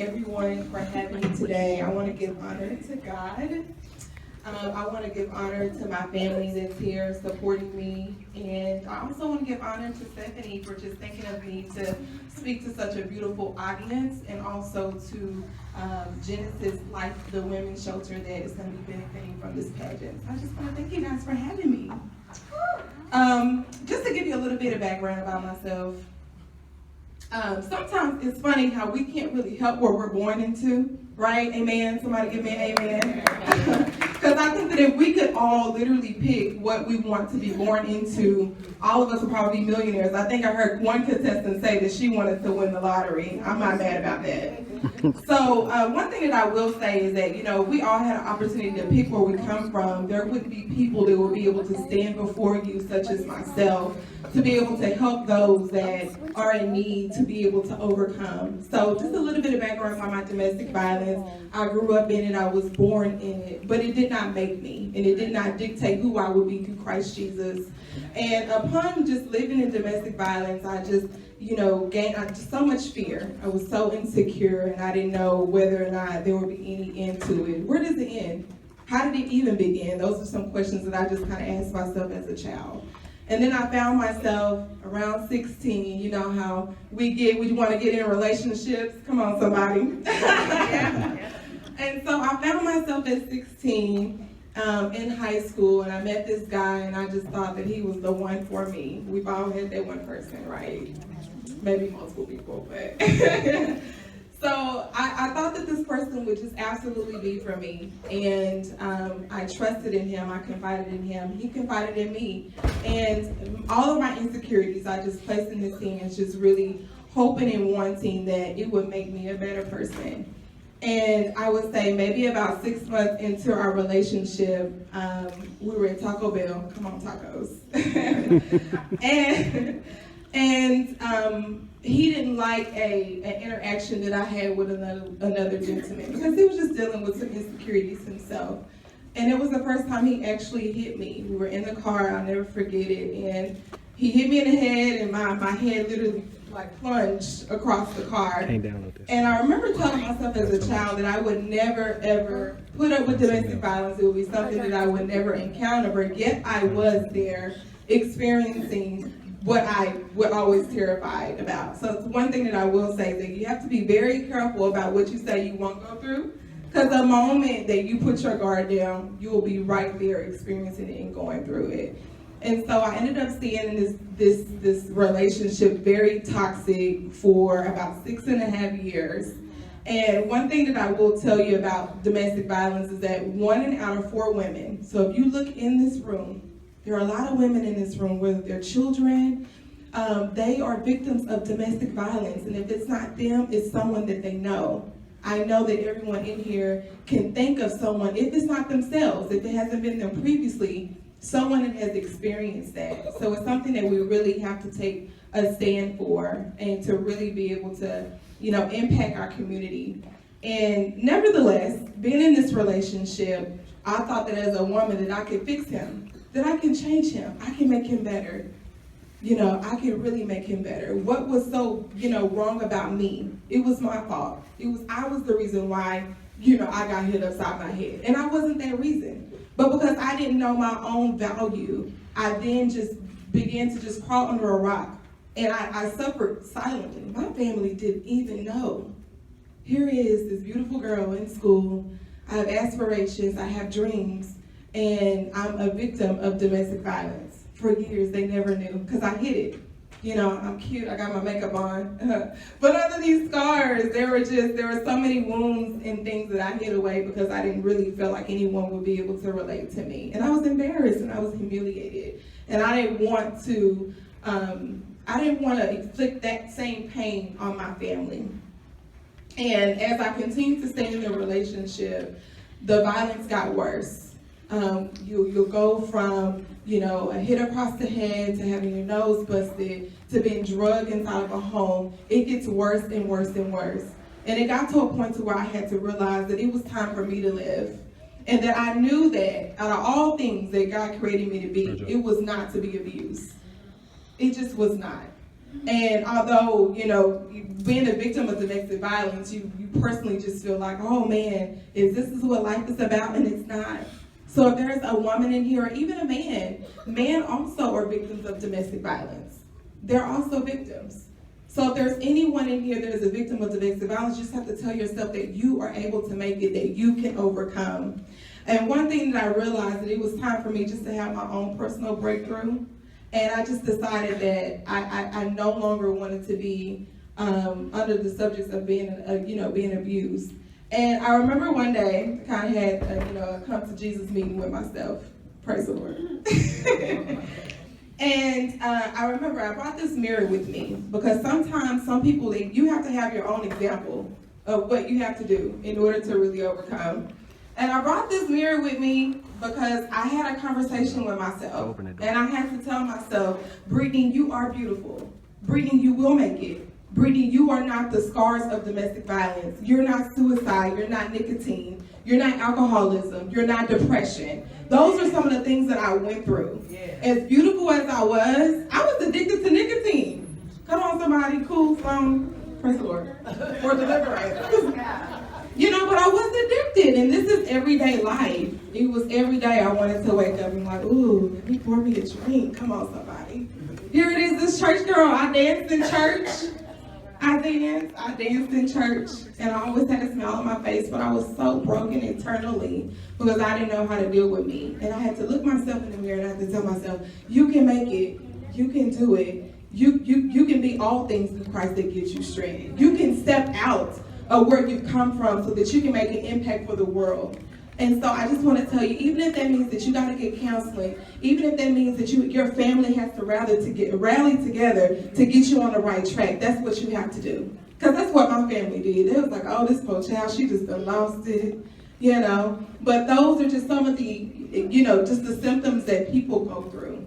Everyone for having me today. I want to give honor to God. I want to give honor to my family that's here supporting me. And I also want to give honor to Stephanie for just thinking of me to speak to such a beautiful audience, and also to Genesis Life, the women's shelter that is going to be benefiting from this pageant. So I just want to thank you guys for having me. Just to give you a little bit of background about myself. Sometimes it's funny how we can't really help what we're born into, right? Amen. Somebody give me an amen. Because I think that if we could all literally pick what we want to be born into, all of us would probably be millionaires. I think I heard one contestant say that she wanted to win the lottery. I'm not mad about that. So one thing that I will say is that, we all had an opportunity to pick where we come from. There would be people that would be able to stand before you, such as myself, to be able to help those that are in need to be able to overcome. So just a little bit of background on my domestic violence. I grew up in it, I was born in it, but it did not make me, and it did not dictate who I would be through Christ Jesus. And upon just living in domestic violence, I just, gained so much fear. I was so insecure, and I didn't know whether or not there would be any end to it. Where does it end? How did it even begin? Those are some questions that I just kind of asked myself as a child. And then I found myself around 16, you know how we want to get in relationships. Come on, somebody. And so I found myself at 16 in high school, and I met this guy, and I just thought that he was the one for me. We've all had that one person, right? Maybe multiple people, but. So I thought that this person would just absolutely be for me, and I trusted in him, I confided in him, he confided in me, and all of my insecurities I just placed in his hands, just really hoping and wanting that it would make me a better person. And I would say maybe about 6 months into our relationship, we were at Taco Bell, come on tacos, and he didn't like an interaction that I had with another gentleman, because he was just dealing with some insecurities himself. And it was the first time he actually hit me. We were in the car, I'll never forget it, and he hit me in the head, and my head literally plunged across the car. And I remember telling myself as a child that I would never ever put up with domestic violence. It would be something that I would never encounter, but yet I was there experiencing what I was always terrified about. So it's one thing that I will say is that you have to be very careful about what you say you won't go through, because the moment that you put your guard down, you will be right there experiencing it and going through it. And so I ended up staying in this relationship, very toxic, for about 6.5 years. And one thing that I will tell you about domestic violence is that 1 out of 4 women, so if you look in this room, there are a lot of women in this room, whether they're children, they are victims of domestic violence. And if it's not them, it's someone that they know. I know that everyone in here can think of someone, if it's not themselves, if it hasn't been them previously, someone that has experienced that. So it's something that we really have to take a stand for, and to really be able to, impact our community. And nevertheless, being in this relationship, I thought that as a woman that I could fix him, that I can change him, I can make him better. I can really make him better. What was so, wrong about me? It was my fault. I was the reason why, I got hit upside my head. And I wasn't that reason. But because I didn't know my own value, I then just began to just crawl under a rock. And I suffered silently. My family didn't even know. Here is this beautiful girl in school. I have aspirations, I have dreams, and I'm a victim of domestic violence. For years, they never knew, because I hid it. I'm cute, I got my makeup on. But under these scars, there were so many wounds and things that I hid away, because I didn't really feel like anyone would be able to relate to me. And I was embarrassed, and I was humiliated. And I didn't want to inflict that same pain on my family. And as I continued to stay in the relationship, the violence got worse. You'll go from, a hit across the head, to having your nose busted, to being drugged inside of a home. It gets worse and worse and worse. And it got to a point to where I had to realize that it was time for me to live. And that I knew that out of all things that God created me to be, it was not to be abused. It just was not. And although, being a victim of domestic violence, you personally just feel like, oh man, this is what life is about? And it's not. So if there's a woman in here, or even a man also are victims of domestic violence. They're also victims. So if there's anyone in here that is a victim of domestic violence, you just have to tell yourself that you are able to make it, that you can overcome. And one thing that I realized, that it was time for me just to have my own personal breakthrough. And I just decided that I no longer wanted to be under the subject of being abused. And I remember one day, I kind of had a come to Jesus meeting with myself. Praise the Lord. And I remember I brought this mirror with me, because sometimes some people, you have to have your own example of what you have to do in order to really overcome. And I brought this mirror with me because I had a conversation with myself. And I had to tell myself, Brittany, you are beautiful. Brittany, you will make it. Brittany, you are not the scars of domestic violence. You're not suicide. You're not nicotine. You're not alcoholism. You're not depression. Those are some of the things that I went through. As beautiful as I was addicted to nicotine. Come on, somebody, cool, praise the Lord. For deliverance. But I was addicted, and this is everyday life. It was every day I wanted to wake up and like, ooh, let me pour me a drink. Come on, somebody. Here it is, this church girl. I danced in church. I danced in church, and I always had a smile on my face, but I was so broken internally because I didn't know how to deal with me. And I had to look myself in the mirror, and I had to tell myself, you can make it. You can do it. You can be all things through Christ that gives you strength. You can step out of where you've come from so that you can make an impact for the world. And so I just want to tell you, even if that means that you got to get counseling, even if that means that your family has to rally together to get you on the right track, that's what you have to do. Because that's what my family did. It was like, oh, this poor child, she just done lost it, But those are just some of the, just the symptoms that people go through.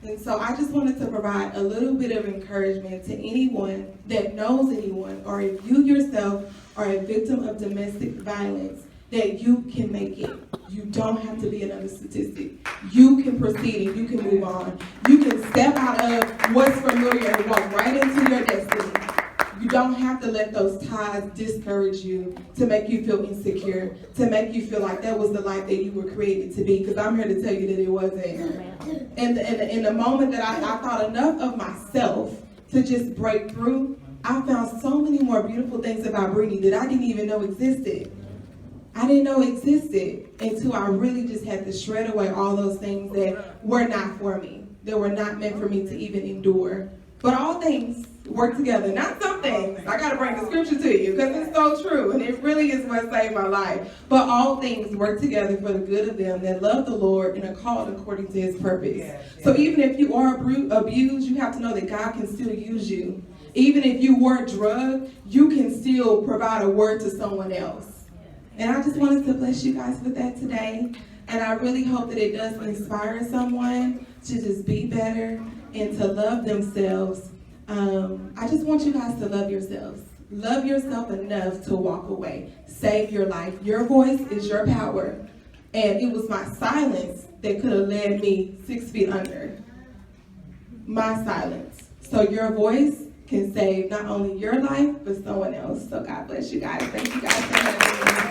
And so I just wanted to provide a little bit of encouragement to anyone that knows anyone, or if you yourself are a victim of domestic violence, that you can make it. You don't have to be another statistic. You can proceed and you can move on. You can step out of what's familiar and walk right into your destiny. You don't have to let those ties discourage you, to make you feel insecure, to make you feel like that was the life that you were created to be, because I'm here to tell you that it wasn't. And in the moment that I thought enough of myself to just break through, I found so many more beautiful things about Brittany that I didn't even know existed. I didn't know existed until I really just had to shred away all those things that were not for me, that were not meant for me to even endure. But all things work together, not some things. I got to bring the scripture to you because it's so true, and it really is what saved my life. But all things work together for the good of them that love the Lord and are called according to his purpose. So even if you are abused, you have to know that God can still use you. Even if you were drugged, you can still provide a word to someone else. And I just wanted to bless you guys with that today. And I really hope that it does inspire someone to just be better and to love themselves. I just want you guys to love yourselves. Love yourself enough to walk away. Save your life. Your voice is your power. And it was my silence that could have led me 6 feet under. My silence. So your voice can save not only your life, but someone else. So God bless you guys. Thank you guys for having me.